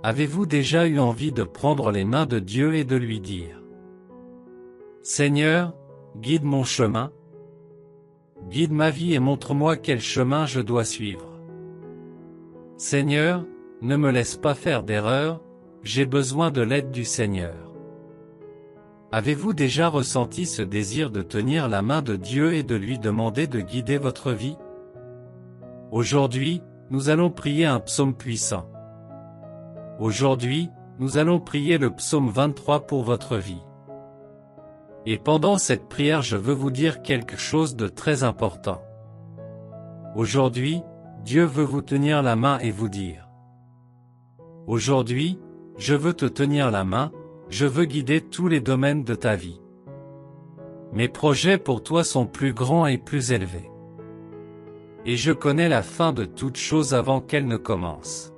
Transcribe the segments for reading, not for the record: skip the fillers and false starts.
Avez-vous déjà eu envie de prendre les mains de Dieu et de lui dire: Seigneur, guide mon chemin, guide ma vie et montre-moi quel chemin je dois suivre. Seigneur, ne me laisse pas faire d'erreur, j'ai besoin de l'aide du Seigneur. Avez-vous déjà ressenti ce désir de tenir la main de Dieu et de lui demander de guider votre vie? Aujourd'hui, nous allons prier un psaume puissant. Aujourd'hui, nous allons prier le psaume 23 pour votre vie. Et pendant cette prière, je veux vous dire quelque chose de très important. Aujourd'hui, Dieu veut vous tenir la main et vous dire: Aujourd'hui, je veux te tenir la main, je veux guider tous les domaines de ta vie. Mes projets pour toi sont plus grands et plus élevés. Et je connais la fin de toute chose avant qu'elle ne commence.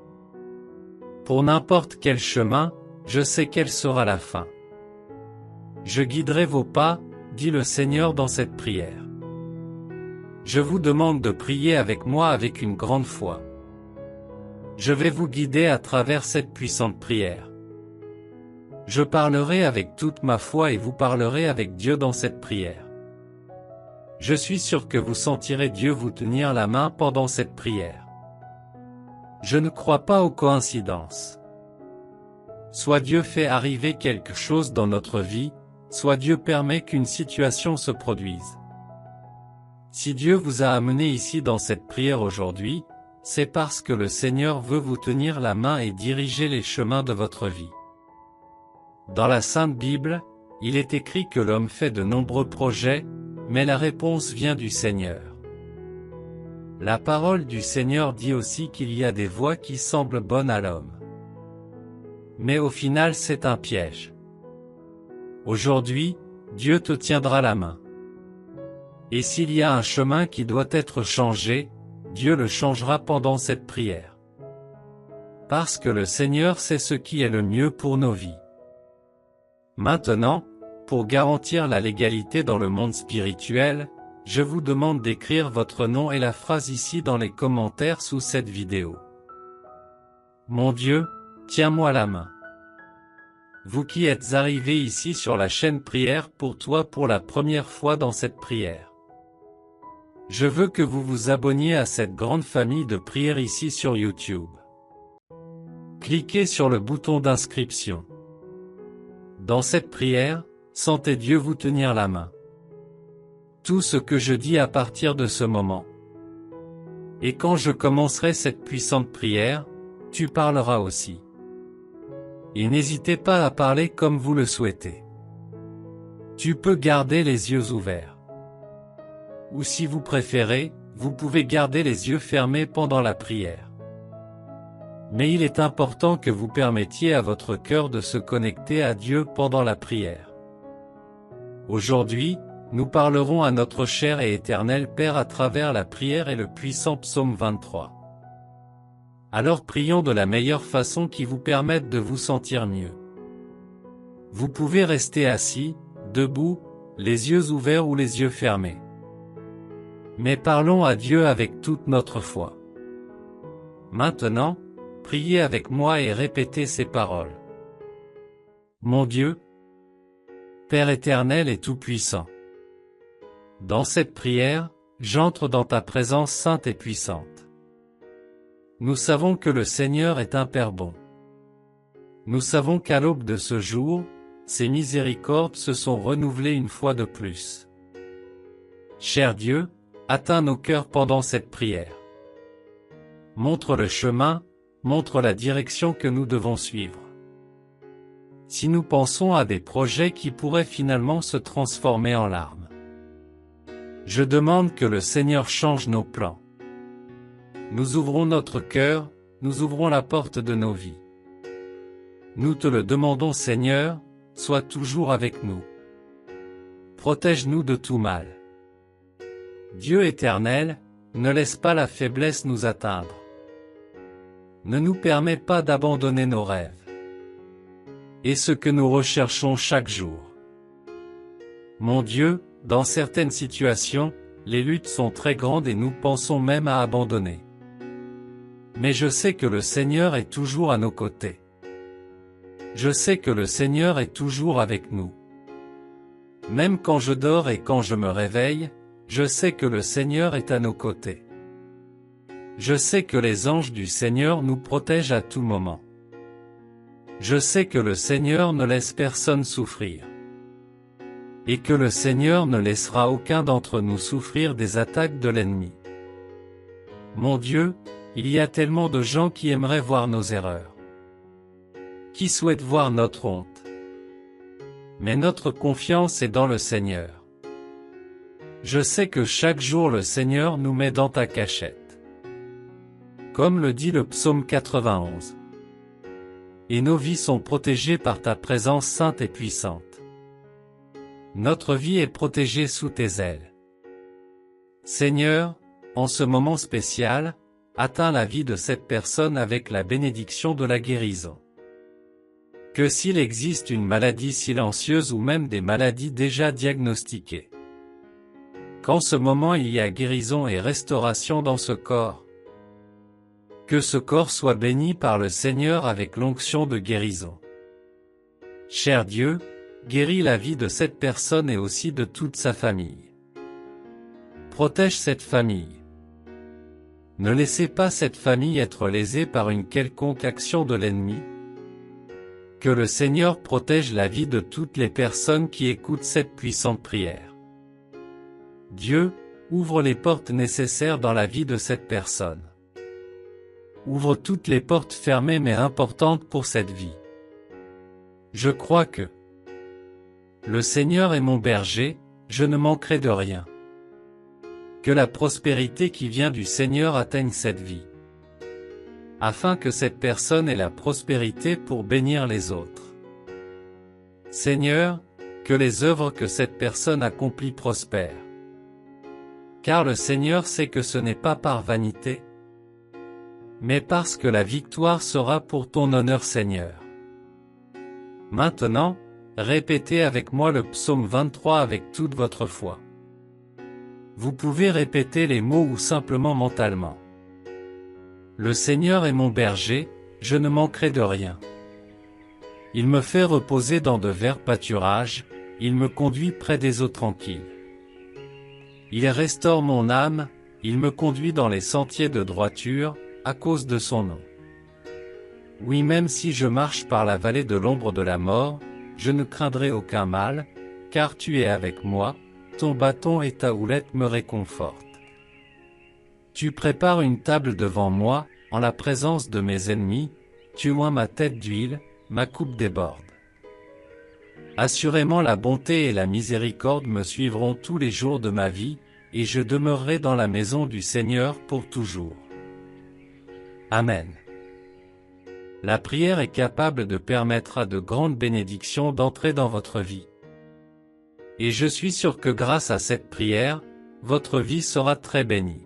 Pour n'importe quel chemin, je sais quelle sera la fin. Je guiderai vos pas, dit le Seigneur dans cette prière. Je vous demande de prier avec moi avec une grande foi. Je vais vous guider à travers cette puissante prière. Je parlerai avec toute ma foi et vous parlerez avec Dieu dans cette prière. Je suis sûr que vous sentirez Dieu vous tenir la main pendant cette prière. Je ne crois pas aux coïncidences. Soit Dieu fait arriver quelque chose dans notre vie, soit Dieu permet qu'une situation se produise. Si Dieu vous a amené ici dans cette prière aujourd'hui, c'est parce que le Seigneur veut vous tenir la main et diriger les chemins de votre vie. Dans la Sainte Bible, il est écrit que l'homme fait de nombreux projets, mais la réponse vient du Seigneur. La parole du Seigneur dit aussi qu'il y a des voies qui semblent bonnes à l'homme. Mais au final c'est un piège. Aujourd'hui, Dieu te tiendra la main. Et s'il y a un chemin qui doit être changé, Dieu le changera pendant cette prière. Parce que le Seigneur sait ce qui est le mieux pour nos vies. Maintenant, pour garantir la légalité dans le monde spirituel, je vous demande d'écrire votre nom et la phrase ici dans les commentaires sous cette vidéo. Mon Dieu, tiens-moi la main. Vous qui êtes arrivés ici sur la chaîne Prière pour toi pour la première fois dans cette prière. Je veux que vous vous abonniez à cette grande famille de prières ici sur YouTube. Cliquez sur le bouton d'inscription. Dans cette prière, sentez Dieu vous tenir la main. Tout ce que je dis à partir de ce moment. Et quand je commencerai cette puissante prière, tu parleras aussi. Et n'hésitez pas à parler comme vous le souhaitez. Tu peux garder les yeux ouverts. Ou si vous préférez, vous pouvez garder les yeux fermés pendant la prière. Mais il est important que vous permettiez à votre cœur de se connecter à Dieu pendant la prière. Aujourd'hui, nous parlerons à notre cher et éternel Père à travers la prière et le puissant psaume 23. Alors prions de la meilleure façon qui vous permette de vous sentir mieux. Vous pouvez rester assis, debout, les yeux ouverts ou les yeux fermés. Mais parlons à Dieu avec toute notre foi. Maintenant, priez avec moi et répétez ces paroles. Mon Dieu, Père éternel et tout-puissant. Dans cette prière, j'entre dans ta présence sainte et puissante. Nous savons que le Seigneur est un Père bon. Nous savons qu'à l'aube de ce jour, ses miséricordes se sont renouvelées une fois de plus. Cher Dieu, atteins nos cœurs pendant cette prière. Montre le chemin, montre la direction que nous devons suivre. Si nous pensons à des projets qui pourraient finalement se transformer en larmes, je demande que le Seigneur change nos plans. Nous ouvrons notre cœur, nous ouvrons la porte de nos vies. Nous te le demandons Seigneur, sois toujours avec nous. Protège-nous de tout mal. Dieu éternel, ne laisse pas la faiblesse nous atteindre. Ne nous permets pas d'abandonner nos rêves. Et ce que nous recherchons chaque jour. Mon Dieu, dans certaines situations, les luttes sont très grandes et nous pensons même à abandonner. Mais je sais que le Seigneur est toujours à nos côtés. Je sais que le Seigneur est toujours avec nous. Même quand je dors et quand je me réveille, je sais que le Seigneur est à nos côtés. Je sais que les anges du Seigneur nous protègent à tout moment. Je sais que le Seigneur ne laisse personne souffrir. Et que le Seigneur ne laissera aucun d'entre nous souffrir des attaques de l'ennemi. Mon Dieu, il y a tellement de gens qui aimeraient voir nos erreurs, qui souhaitent voir notre honte. Mais notre confiance est dans le Seigneur. Je sais que chaque jour le Seigneur nous met dans ta cachette. Comme le dit le psaume 91. Et nos vies sont protégées par ta présence sainte et puissante. Notre vie est protégée sous tes ailes. Seigneur, en ce moment spécial, atteins la vie de cette personne avec la bénédiction de la guérison. Que s'il existe une maladie silencieuse ou même des maladies déjà diagnostiquées, qu'en ce moment il y a guérison et restauration dans ce corps, que ce corps soit béni par le Seigneur avec l'onction de guérison. Cher Dieu, guéris la vie de cette personne et aussi de toute sa famille. Protège cette famille. Ne laissez pas cette famille être lésée par une quelconque action de l'ennemi. Que le Seigneur protège la vie de toutes les personnes qui écoutent cette puissante prière. Dieu, ouvre les portes nécessaires dans la vie de cette personne. Ouvre toutes les portes fermées mais importantes pour cette vie. Je crois que le Seigneur est mon berger, je ne manquerai de rien. Que la prospérité qui vient du Seigneur atteigne cette vie, afin que cette personne ait la prospérité pour bénir les autres. Seigneur, que les œuvres que cette personne accomplit prospèrent. Car le Seigneur sait que ce n'est pas par vanité, mais parce que la victoire sera pour ton honneur, Seigneur. Maintenant, répétez avec moi le psaume 23 avec toute votre foi. Vous pouvez répéter les mots ou simplement mentalement. Le Seigneur est mon berger, je ne manquerai de rien. Il me fait reposer dans de verts pâturages, il me conduit près des eaux tranquilles. Il restaure mon âme, il me conduit dans les sentiers de droiture, à cause de son nom. Oui, même si je marche par la vallée de l'ombre de la mort, je ne craindrai aucun mal, car tu es avec moi, ton bâton et ta houlette me réconfortent. Tu prépares une table devant moi, en la présence de mes ennemis, tu oins ma tête d'huile, ma coupe déborde. Assurément la bonté et la miséricorde me suivront tous les jours de ma vie, et je demeurerai dans la maison du Seigneur pour toujours. Amen. La prière est capable de permettre à de grandes bénédictions d'entrer dans votre vie. Et je suis sûr que grâce à cette prière, votre vie sera très bénie.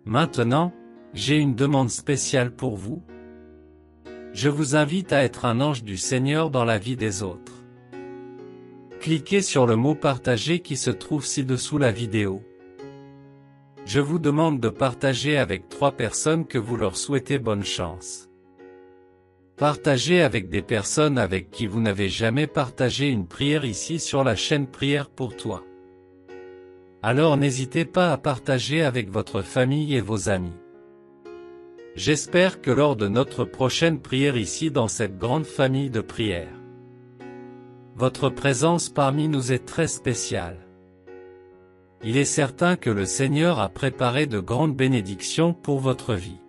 Maintenant, j'ai une demande spéciale pour vous. Je vous invite à être un ange du Seigneur dans la vie des autres. Cliquez sur le mot partager qui se trouve ci-dessous la vidéo. Je vous demande de partager avec 3 personnes que vous leur souhaitez bonne chance. Partagez avec des personnes avec qui vous n'avez jamais partagé une prière ici sur la chaîne Prière pour toi. Alors n'hésitez pas à partager avec votre famille et vos amis. J'espère que lors de notre prochaine prière ici dans cette grande famille de prière, votre présence parmi nous est très spéciale. Il est certain que le Seigneur a préparé de grandes bénédictions pour votre vie.